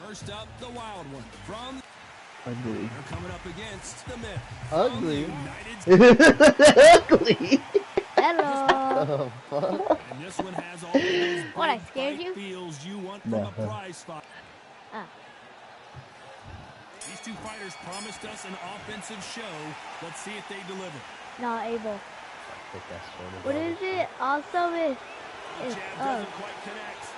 First up, the wild one from Ugly. they're coming up against the myth. Ugly. Ugly. Hello. And this one has all of those What, I big scared fight you? feels you want No. from a prize fight. Ah. These two fighters promised us an offensive show. Let's see if they deliver. Not able. I think that's sort of What is it? Also is The jab doesn't quite connect.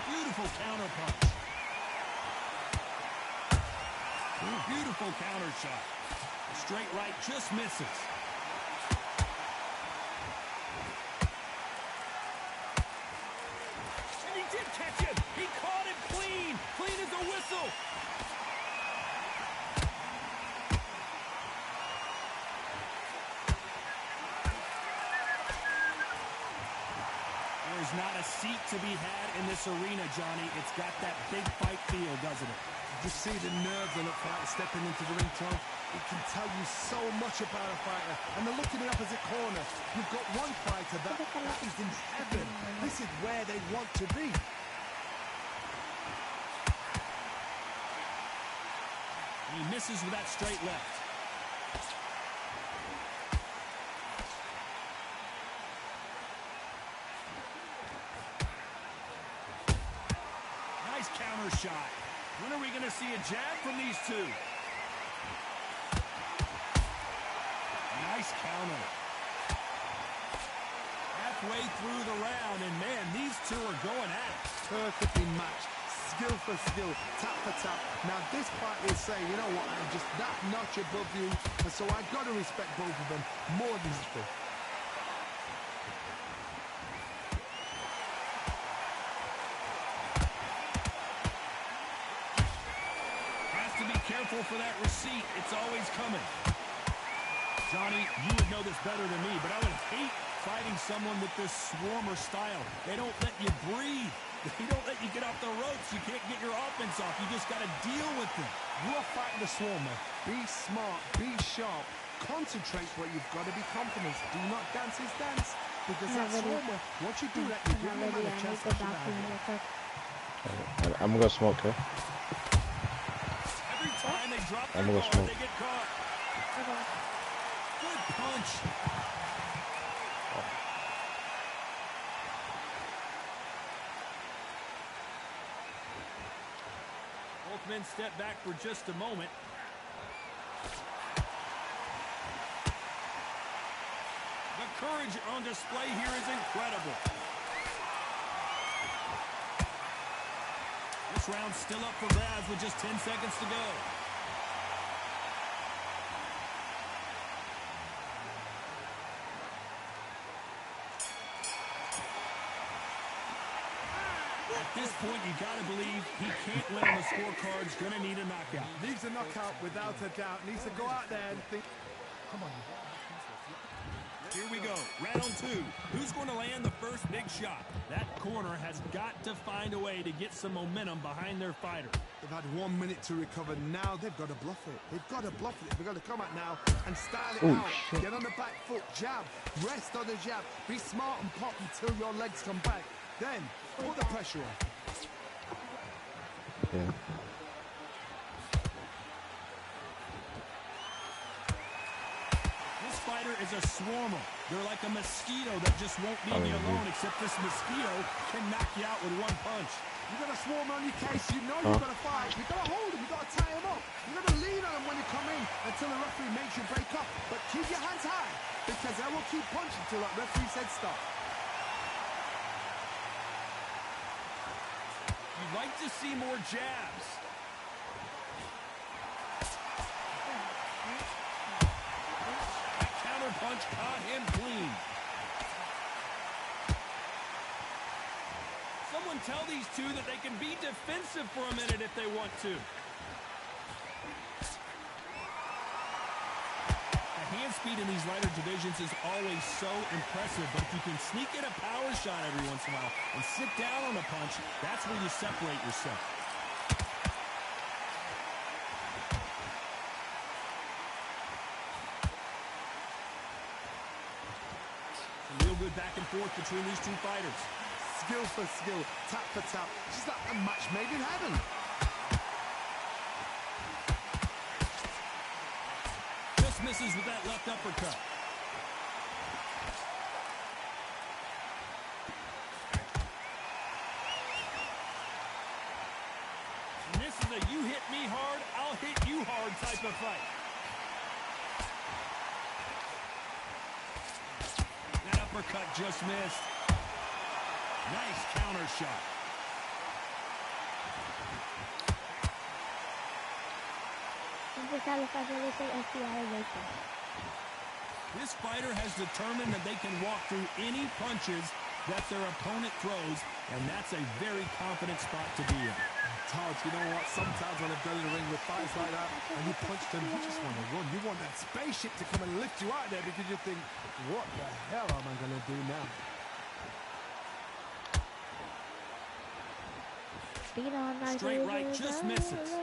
Beautiful counter punch. Beautiful counter shot. Straight right just misses. And he did catch him. He caught him clean. Clean as a whistle. There's not a seat to be had in this arena, Johnny. It's got that big fight feel, doesn't it? You see the nerves on a fighter stepping into the ring, Tom. It can tell you so much about a fighter. And the look in the opposite corner. You've got one fighter that is in heaven. This is where they want to be. He misses with that straight left. Nice counter shot. When are we going to see a jab from these two? Nice counter. Halfway through the round, and man, these two are going at it. Perfectly matched. Skill for skill. Tap for tap. Now this fight is saying, you know what, I'm just that notch above you. And so I got to respect both of them more than this. Careful for that receipt. It's always coming. Johnny, you would know this better than me, but I would hate fighting someone with this swarmer style. They don't let you breathe. They don't let you get off the ropes. You can't get your offense off. You just got to deal with them. You're fighting the swarmer. Be smart. Be sharp. Concentrate, but you've got to be confident. Do not dance his dance. Because that swarmer, once you do that, you give him a chance to I'm gonna smoke her. Every time they drop their I'm gonna guard, smoke. they get caught. Good punch. Both men step back for just a moment. The courage on display here is incredible. This round's still up for grabs with just 10 seconds to go. At this point, you got to believe he can't win on the scorecards. Going to need a knockout. Needs a knockout without a doubt. Needs to go out there and think, come on. Here we go, round two. Who's going to land the first big shot? That corner has got to find a way to get some momentum behind their fighter. They've had 1 minute to recover. Now they've got to bluff it. They've got to bluff it. They've got to come out now and style it out. Shit. Get on the back foot, jab, rest on the jab. Be smart and pop until your legs come back. Then, put the pressure on. Yeah. This fighter is a swarmer. They're like a mosquito that just won't leave you alone, except this mosquito can knock you out with one punch. You got a swarm on your case. You know you've got to fight. You got to hold him. You got to tie him up. You got to lean on him when you come in until the referee makes you break up. But keep your hands high because they will keep punching until that referee said stop. You'd like to see more jabs. That counter punch caught him clean. Someone tell these two that they can be defensive for a minute if they want to. The hand speed in these lighter divisions is always so impressive, but if you can sneak in a power shot every once in a while and sit down on a punch, that's where you separate yourself. real good back and forth between these two fighters. Skill for skill, tap for tap. She's like a match made in heaven. Just misses with that left uppercut. And this is a you hit me hard, I'll hit you hard type of fight. That uppercut just missed. Nice counter shot. This fighter has determined that they can walk through any punches that their opponent throws, and that's a very confident spot to be in. Todd, you know what? Sometimes when I've done in the ring with fights like that, and you punch them, you just want to run. You want that spaceship to come and lift you out there because you think, what the hell am I going to do now? Straight right just misses.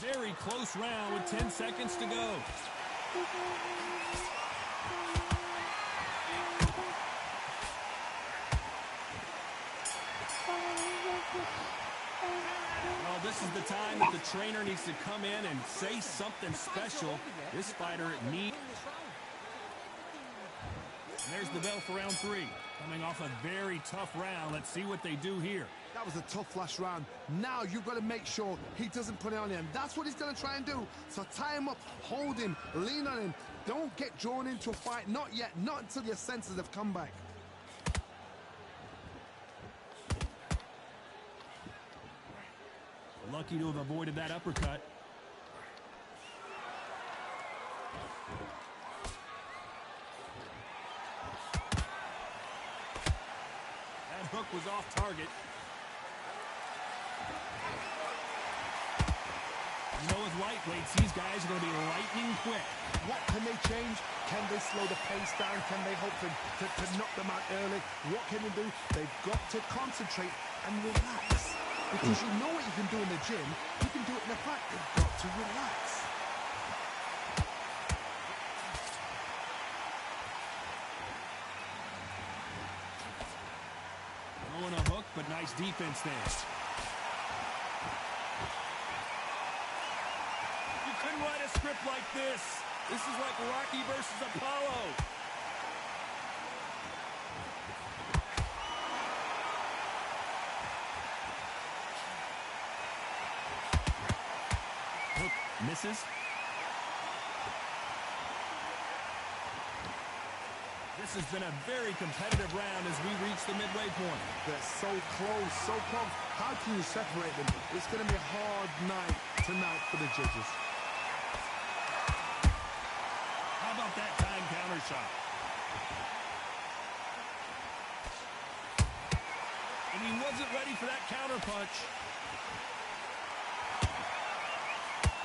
Very close round with 10 seconds to go. Well, this is the time that the trainer needs to come in and say something special. This fighter needs... There's the bell for round 3. Coming off a very tough round. Let's see what they do here. That was a tough last round. Now you've got to make sure he doesn't put it on him. That's what he's going to try and do. So tie him up, hold him, lean on him. Don't get drawn into a fight. Not yet. Not until your senses have come back. Lucky to have avoided that uppercut. That hook was off target. You know, with lightweights, these guys are going to be lightning quick. What can they change? Can they slow the pace down? Can they hope to knock them out early? What can they do? They've got to concentrate and relax. Because you know what you can do in the gym, you can do it in the fight. You've got to relax. Throwing a hook, but nice defense there. You couldn't write a script like this. This is like Rocky versus Apollo. Hook misses. This has been a very competitive round as we reach the midway point. They're so close, so close. How can you separate them? It's going to be a hard night tonight for the judges. How about that time counter shot? And he wasn't ready for that counter punch.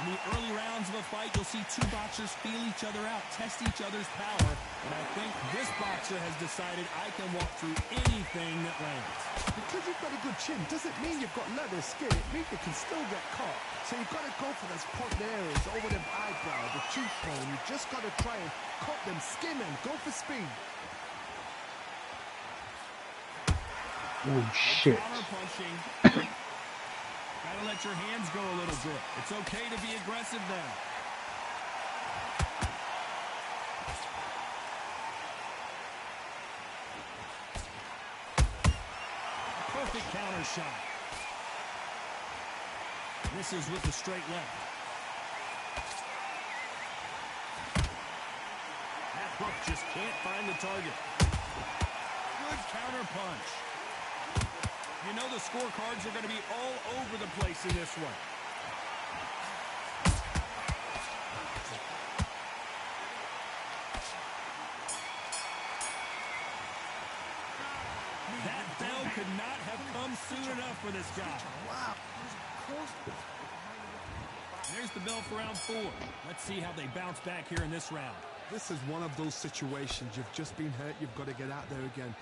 In the early rounds of a fight, you'll see two boxers feel each other out, test each other's power. And I think this boxer has decided I can walk through anything that lands. Because you've got a good chin doesn't mean you've got leather skin. It means you can still get caught. So you've got to go for those point areas over the eyebrow, the cheekbone. You've just got to try and cut them, skim them, go for speed. Oh shit. Counter punching. Gotta let your hands go a little bit. It's okay to be aggressive now. Perfect counter shot. Misses with the straight left. That hook just can't find the target. Good counter punch. You know the scorecards are going to be all over the place in this one. That bell could not have come soon enough for this guy. Wow. There's the bell for round 4. Let's see how they bounce back here in this round. This is one of those situations. You've just been hurt. You've got to get out there again.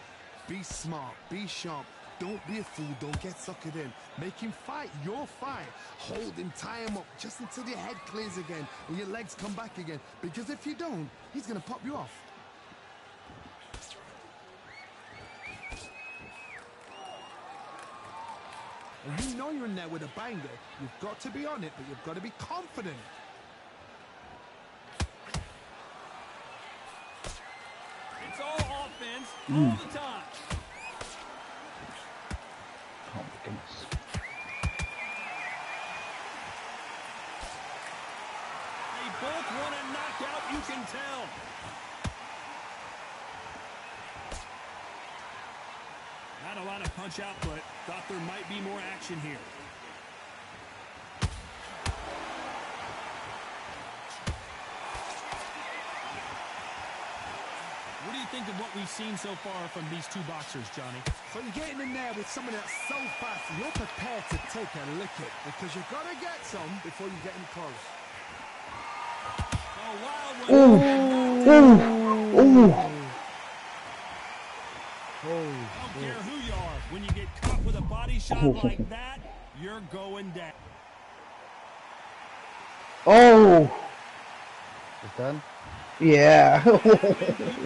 Be smart. Be sharp. Don't be a fool. Don't get suckered in. Make him fight your fight. Hold him, tie him up just until your head clears again and your legs come back again. Because if you don't, he's going to pop you off. And you know you're in there with a banger. You've got to be on it, but you've got to be confident. It's all offense all the time. Oh my goodness. They both want a knockout, you can tell. Not a lot of punch output. Thought there might be more action here. What do you think of what we've seen so far from these two boxers, Johnny? So you're getting in there with someone that's so fast, you're prepared to take a licking because you've got to get some before you get in close. Oh, wild one. I don't care who you are. When you get caught with a body shot like that, you're going down. Oh! It's done? Yeah. That's crazy.